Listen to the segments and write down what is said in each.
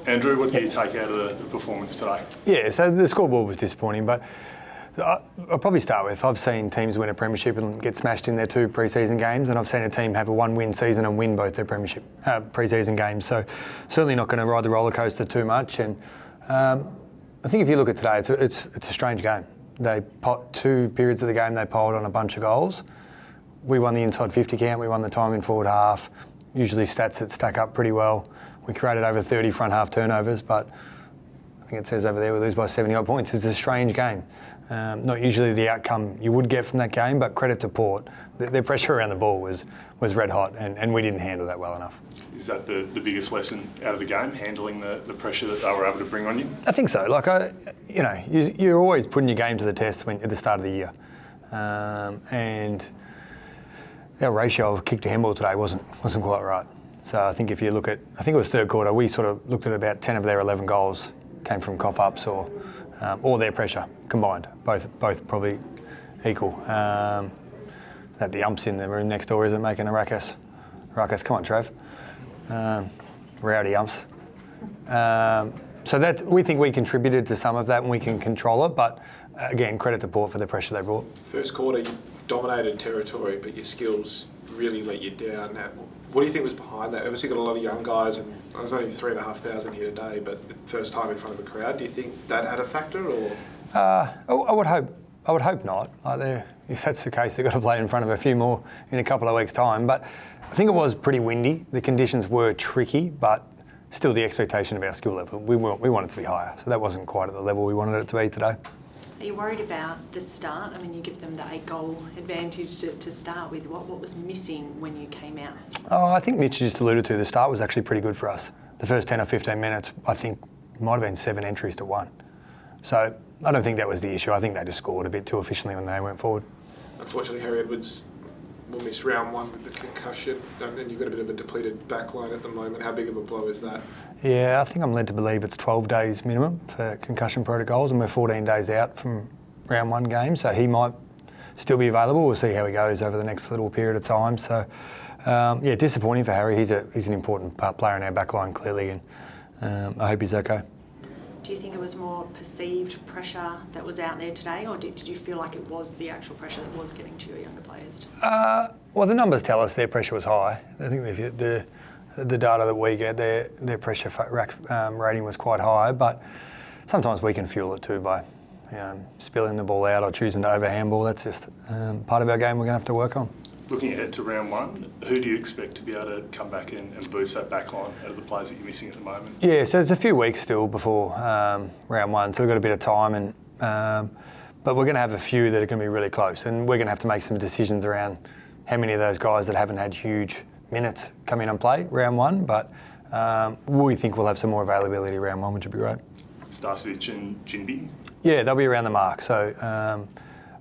Andrew, what do you take out of the performance today? Yeah, so the scoreboard was disappointing, but I'll probably start with, I've seen teams win a premiership and get smashed in their 2 pre-season games, and I've seen a team have a 1-win season and win both their premiership pre-season games. So certainly not going to ride the roller coaster too much. And I think if you look at today, it's a strange game. They 2 periods of the game they piled on a bunch of goals. We won the inside 50 count, we won the time in forward half. Usually stats that stack up pretty well. We created over 30 front half turnovers, but I think it says over there we lose by 70-odd points. It's a strange game. Not usually the outcome you would get from that game, but credit to Port. Their pressure around the ball was red hot, and we didn't handle that well enough. Is that the biggest lesson out of the game, handling the pressure that they were able to bring on you? I think so. Like, you're always putting your game to the test at the start of the year. And our ratio of kick to handball today wasn't quite right. So I think if you look at, I think it was third quarter, we sort of looked at about 10 of their 11 goals came from cough-ups or their pressure combined, both probably equal. That the umps in the room next door isn't making a ruckus. Come on, Trev. Rowdy umps. So that we think we contributed to some of that and we can control it, but again, credit to Port for the pressure they brought. First quarter, you dominated territory, but your skills really let you down. Now, what do you think was behind that? Obviously, got a lot of young guys, and there's only 3,500 here today, but first time in front of a crowd. Do you think that had a factor, or? I would hope not. If that's the case, they've got to play in front of a few more in a couple of weeks' time. But I think it was pretty windy. The conditions were tricky, but still the expectation of our skill level, we want it to be higher. So that wasn't quite at the level we wanted it to be today. Are you worried about the start? I mean, you give them the 8-goal advantage to start with. What was missing when you came out? Oh, I think Mitch just alluded to the start was actually pretty good for us. The first 10 or 15 minutes, I think, might have been 7 entries to 1. So I don't think that was the issue. I think they just scored a bit too efficiently when they went forward. Unfortunately, Harry Edwards will miss round 1 with the concussion, and you've got a bit of a depleted backline at the moment. How big of a blow is that? Yeah, I think I'm led to believe it's 12 days minimum for concussion protocols, and we're 14 days out from round 1 game, so he might still be available. We'll see how he goes over the next little period of time. So, yeah, disappointing for Harry. He's an important player in our backline, clearly, and I hope he's okay. Do you think it was more perceived pressure that was out there today, or did you feel like it was the actual pressure that was getting to your younger players? Well, the numbers tell us their pressure was high. I think the data that we get, their pressure rating was quite high, but sometimes we can fuel it too by spilling the ball out or choosing to overhandball. That's just part of our game we're going to have to work on. Looking ahead to round 1, who do you expect to be able to come back and boost that back line out of the players that you're missing at the moment? Yeah, so there's a few weeks still before round 1, so we've got a bit of time, but we're going to have a few that are going to be really close, and we're going to have to make some decisions around how many of those guys that haven't had huge minutes come in and play round 1, but we think we'll have some more availability round 1, which would be great. Starcevic and Jinby? Yeah, they'll be around the mark, so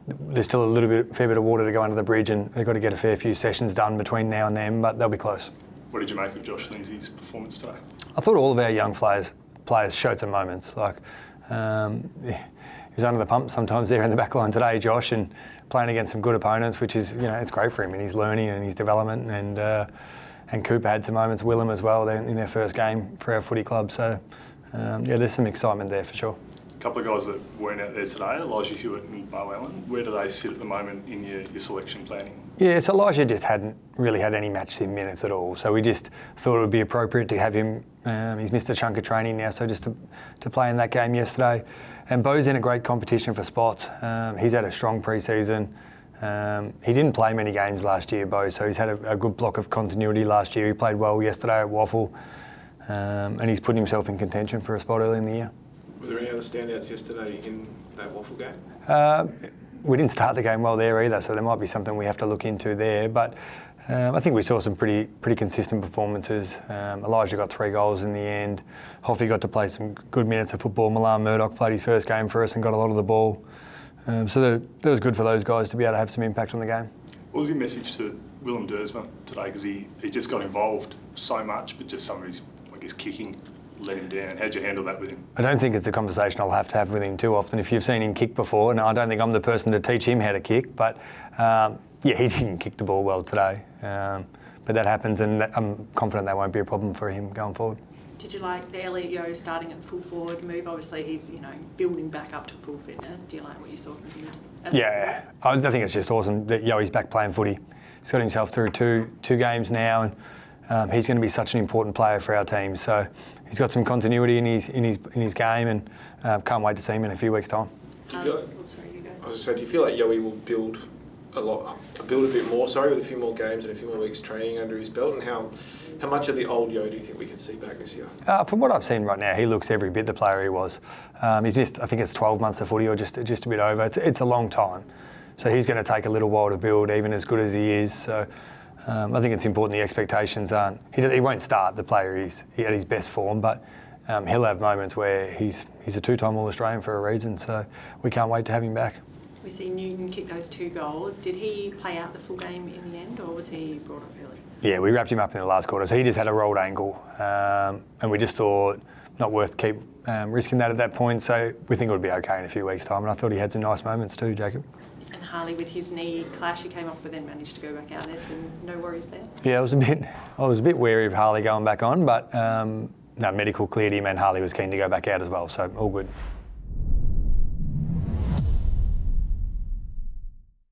there's still a fair bit of water to go under the bridge, and they've got to get a fair few sessions done between now and then, but they'll be close. What did you make of Josh Lindsay's performance today? I thought all of our young players showed some moments. Like, he was under the pump sometimes there in the back line today, Josh, and playing against some good opponents, which is, it's great for him and his learning and his development. And Cooper had some moments, Willem as well, in their first game for our footy club. So, there's some excitement there for sure. A couple of guys that weren't out there today, Elijah Hewitt and Bo Allen, where do they sit at the moment in your selection planning? Yeah, so Elijah just hadn't really had any match sim minutes at all, so we just thought it would be appropriate to have him. He's missed a chunk of training now, so just to play in that game yesterday. And Bo's in a great competition for spots. He's had a strong pre-season. He didn't play many games last year, Bo, so he's had a good block of continuity last year. He played well yesterday at Waffle, and he's put himself in contention for a spot early in the year. Were there any other standouts yesterday in that Waffle game? We didn't start the game well there either, so there might be something we have to look into there. But I think we saw some pretty consistent performances. Elijah got 3 goals in the end. Hoffy got to play some good minutes of football. Milan Murdoch played his first game for us and got a lot of the ball. So that was good for those guys to be able to have some impact on the game. What was your message to Willem Dersma today? Because he just got involved so much, but just some of his, kicking let him down. How'd you handle that with him? I don't think it's a conversation I'll have to have with him too often. If you've seen him kick before, and I don't think I'm the person to teach him how to kick, but he didn't kick the ball well today. But that happens, and I'm confident that won't be a problem for him going forward. Did you like the Elliot Yeo starting at full forward move? Obviously, he's building back up to full fitness. Do you like what you saw from him? Yeah, I think it's just awesome that Yoey's back playing footy. He's got himself through two games now, and he's going to be such an important player for our team. So he's got some continuity in his game, and can't wait to see him in a few weeks' time. Do you feel do you feel like Yoey will build a bit more, with a few more games and a few more weeks training under his belt, and how much of the old Yo do you think we can see back this year? From what I've seen right now, he looks every bit the player he was. He's missed, I think it's 12 months of footy or just a bit over. It's a long time. So he's going to take a little while to build, even as good as he is. So I think it's important the expectations aren't... He won't start the player he's at his best form, but he'll have moments where he's a two-time All-Australian for a reason. So we can't wait to have him back. We see Newton kick those 2 goals. Did he play out the full game in the end, or was he brought up early? Yeah, we wrapped him up in the last quarter. So he just had a rolled ankle, and we just thought not worth keep risking that at that point. So we think it would be okay in a few weeks' time. And I thought he had some nice moments too, Jacob. And Harley, with his knee clash, he came off, but then managed to go back out there. So no worries there. Yeah, I was a bit wary of Harley going back on, but no, medical cleared him, and Harley was keen to go back out as well. So all good.